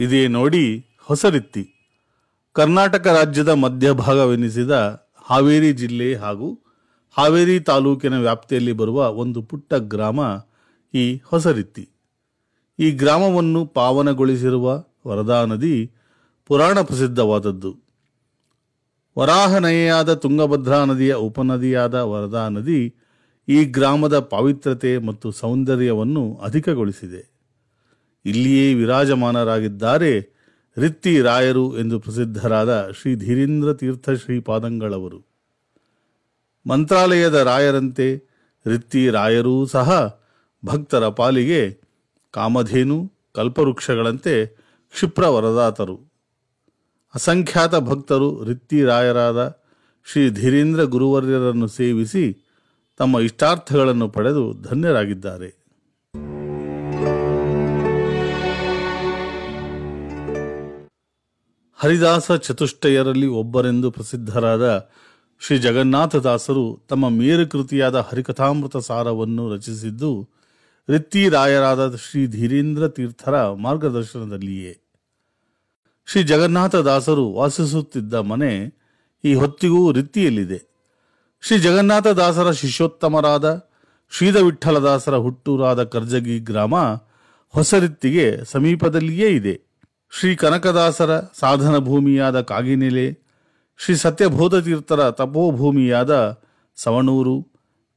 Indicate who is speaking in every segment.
Speaker 1: ಇದೇ ನೋಡಿ ಹೊಸರಿತ್ತಿ. ಕರ್ನಾಟಕ ರಾಜ್ಯದ ಮಧ್ಯಭಾಗವೆನಿಸಿದ ಹಾವೇರಿ ಜಿಲ್ಲೆ ಹಾಗೂ ಹಾವೇರಿ ತಾಲೂಕಿನ ವ್ಯಾಪ್ತಿಯಲ್ಲಿ ಬರುವ ಒಂದು ಪುಟ್ಟ ಗ್ರಾಮ ಈ ಹೊಸರಿತ್ತಿ. ಈ ಗ್ರಾಮವನ್ನು ಪಾವನಗೊಳಿಸಿರುವ ವರದಾ ನದಿ ಪುರಾಣ ಪ್ರಸಿದ್ಧವಾದದ್ದು. ವರಾಹನಯೆಯಾದ ತುಂಗಭದ್ರಾ ನದಿಯ ಉಪನದಿಯಾದ ವರದಾ ನದಿ ಈ ಗ್ರಾಮದ ಪಾವಿತ್ರ್ಯತೆ ಮತ್ತು ಸೌಂದರ್ಯವನ್ನು ಅಧಿಕಗೊಳಿಸಿದೆ. ಇಲ್ಲಿಯೇ ವಿರಾಜಮಾನರಾಗಿದ್ದಾರೆ ರಿತ್ತಿ ರಾಯರು ಎಂದು ಪ್ರಸಿದ್ಧರಾದ ಶ್ರೀ ಧೀರೇಂದ್ರ ತೀರ್ಥ ಶ್ರೀಪಾದಂಗಳವರು. ಮಂತ್ರಾಲಯದ ರಾಯರಂತೆ ರಿತ್ತಿ ರಾಯರೂ ಸಹ ಭಕ್ತರ ಪಾಲಿಗೆ ಕಾಮಧೇನು ಕಲ್ಪವೃಕ್ಷಗಳಂತೆ ಕ್ಷಿಪ್ರ ವರದಾತರು. ಅಸಂಖ್ಯಾತ ಭಕ್ತರು ರಿತ್ತಿ ರಾಯರಾದ ಶ್ರೀ ಧೀರೇಂದ್ರ ಗುರುವರ್ಯರನ್ನು ಸೇವಿಸಿ ತಮ್ಮ ಇಷ್ಟಾರ್ಥಗಳನ್ನು ಪಡೆದು ಧನ್ಯರಾಗಿದ್ದಾರೆ. ಹರಿದಾಸ ಚತುಷ್ಟಯರಲ್ಲಿ ಒಬ್ಬರೆಂದು ಪ್ರಸಿದ್ಧರಾದ ಶ್ರೀ ಜಗನ್ನಾಥದಾಸರು ತಮ್ಮ ಮೇರುಕೃತಿಯಾದ ಹರಿಕಥಾಮೃತ ಸಾರವನ್ನು ರಚಿಸಿದ್ದು ರಿತ್ತಿ ರಾಯರಾದ ಶ್ರೀ ಧೀರೇಂದ್ರ ತೀರ್ಥರ ಮಾರ್ಗದರ್ಶನದಲ್ಲಿಯೇ. ಶ್ರೀ ಜಗನ್ನಾಥದಾಸರು ವಾಸಿಸುತ್ತಿದ್ದ ಮನೆ ಈ ಹೊತ್ತಿಗೂ ರಿತ್ತಿಯಲ್ಲಿದೆ. ಶ್ರೀ ಜಗನ್ನಾಥದಾಸರ ಶಿಷ್ಯೋತ್ತಮರಾದ ಶ್ರೀಧವಿಠಲದಾಸರ ಹುಟ್ಟೂರಾದ ಕರ್ಜಗಿ ಗ್ರಾಮ ಹೊಸರಿತ್ತಿಗೆ ಸಮೀಪದಲ್ಲಿಯೇ ಇದೆ. ಶ್ರೀ ಕನಕದಾಸರ ಸಾಧನ ಭೂಮಿಯಾದ ಕಾಗಿನೆಲೆ, ಶ್ರೀ ಸತ್ಯಬೋಧತೀರ್ಥರ ತಪೋಭೂಮಿಯಾದ ಸವಣೂರು,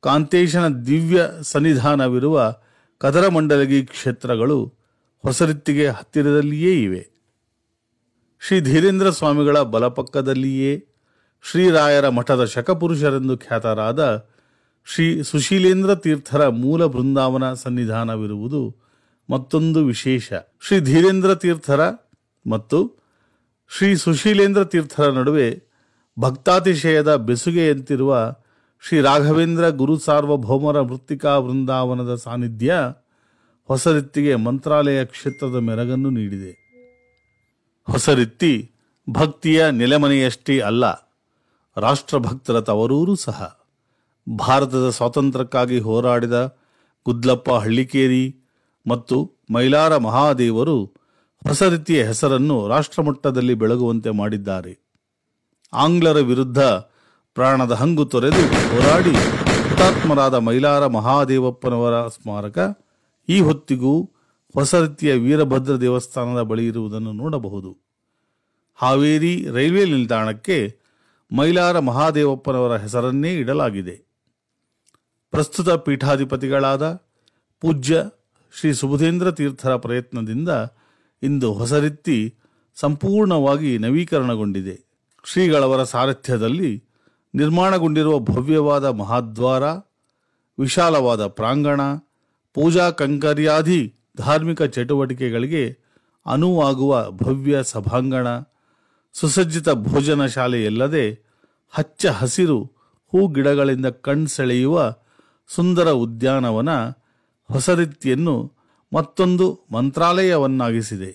Speaker 1: ಕಾಂತೇಶನ ದಿವ್ಯ ಸನ್ನಿಧಾನವಿರುವ ಕದರಮಂಡಲಗಿ ಕ್ಷೇತ್ರಗಳು ಹೊಸರಿತ್ತಿಗೆ ಹತ್ತಿರದಲ್ಲಿಯೇ ಇವೆ. ಶ್ರೀ ಧೀರೇಂದ್ರ ಸ್ವಾಮಿಗಳ ಬಲಪಕ್ಕದಲ್ಲಿಯೇ ಶ್ರೀರಾಯರ ಮಠದ ಶಕಪುರುಷರೆಂದು ಖ್ಯಾತರಾದ ಶ್ರೀ ಸುಶೀಲೇಂದ್ರ ತೀರ್ಥರ ಮೂಲ ಬೃಂದಾವನ ಸನ್ನಿಧಾನವಿರುವುದು ಮತ್ತೊಂದು ವಿಶೇಷ. ಶ್ರೀ ಧೀರೇಂದ್ರ ತೀರ್ಥರ ಮತ್ತು ಶ್ರೀ ಸುಶೀಲೇಂದ್ರ ತೀರ್ಥರ ನಡುವೆ ಭಕ್ತಾತಿಶಯದ ಬೆಸುಗೆಯಂತಿರುವ ಶ್ರೀ ರಾಘವೇಂದ್ರ ಗುರು ಸಾರ್ವಭೌಮರ ಮೃತ್ತಿಕಾ ವೃಂದಾವನದ ಸಾನ್ನಿಧ್ಯ ಹೊಸರಿತ್ತಿಗೆ ಮಂತ್ರಾಲಯ ಕ್ಷೇತ್ರದ ಮೆರಗನ್ನು ನೀಡಿದೆ. ಹೊಸರಿತ್ತಿ ಭಕ್ತಿಯ ನೆಲೆಮನೆಯಷ್ಟೇ ಅಲ್ಲ, ರಾಷ್ಟ್ರಭಕ್ತರ ತವರೂರು ಸಹ. ಭಾರತದ ಸ್ವಾತಂತ್ರ್ಯಕ್ಕಾಗಿ ಹೋರಾಡಿದ ಗುದ್ಲಪ್ಪ ಹಳ್ಳಿಕೇರಿ ಮತ್ತು ಮೈಲಾರ ಮಹಾದೇವರು ಹೊಸರಿತ್ತಿಯ ಹೆಸರನ್ನು ರಾಷ್ಟ್ರಮಟ್ಟದಲ್ಲಿ ಬೆಳಗುವಂತೆ ಮಾಡಿದ್ದಾರೆ. ಆಂಗ್ಲರ ವಿರುದ್ಧ ಪ್ರಾಣದ ಹಂಗು ತೊರೆದು ಹೋರಾಡಿ ಹುತಾತ್ಮರಾದ ಮೈಲಾರ ಮಹಾದೇವಪ್ಪನವರ ಸ್ಮಾರಕ ಈ ಹೊತ್ತಿಗೂ ಹೊಸರಿತ್ತಿಯ ವೀರಭದ್ರ ದೇವಸ್ಥಾನದ ಬಳಿ ಇರುವುದನ್ನು ನೋಡಬಹುದು. ಹಾವೇರಿ ರೈಲ್ವೆ ನಿಲ್ದಾಣಕ್ಕೆ ಮೈಲಾರ ಮಹಾದೇವಪ್ಪನವರ ಹೆಸರನ್ನೇ ಇಡಲಾಗಿದೆ. ಪ್ರಸ್ತುತ ಪೀಠಾಧಿಪತಿಗಳಾದ ಪೂಜ್ಯ ಶ್ರೀ ಸುಬುಧೇಂದ್ರ ತೀರ್ಥರ ಪ್ರಯತ್ನದಿಂದ ಇಂದು ಹೊಸರಿತ್ತಿ ಸಂಪೂರ್ಣವಾಗಿ ನವೀಕರಣಗೊಂಡಿದೆ. ಶ್ರೀಗಳವರ ಸಾರಥ್ಯದಲ್ಲಿ ನಿರ್ಮಾಣಗೊಂಡಿರುವ ಭವ್ಯವಾದ ಮಹಾದ್ವಾರ, ವಿಶಾಲವಾದ ಪ್ರಾಂಗಣ, ಪೂಜಾ ಕೈಂಕರ್ಯಾದಿ ಧಾರ್ಮಿಕ ಚಟುವಟಿಕೆಗಳಿಗೆ ಅನುವಾಗುವ ಭವ್ಯ ಸಭಾಂಗಣ, ಸುಸಜ್ಜಿತ ಭೋಜನ ಶಾಲೆಯಲ್ಲದೆ ಹಚ್ಚ ಹಸಿರು ಹೂಗಿಡಗಳಿಂದ ಕಣ್ಸೆಳೆಯುವ ಸುಂದರ ಉದ್ಯಾನವನ ಹೊಸರಿತ್ತಿಯನ್ನು ಮತ್ತೊಂದು ಮಂತ್ರಾಲಯವನ್ನಾಗಿಸಿದೆ.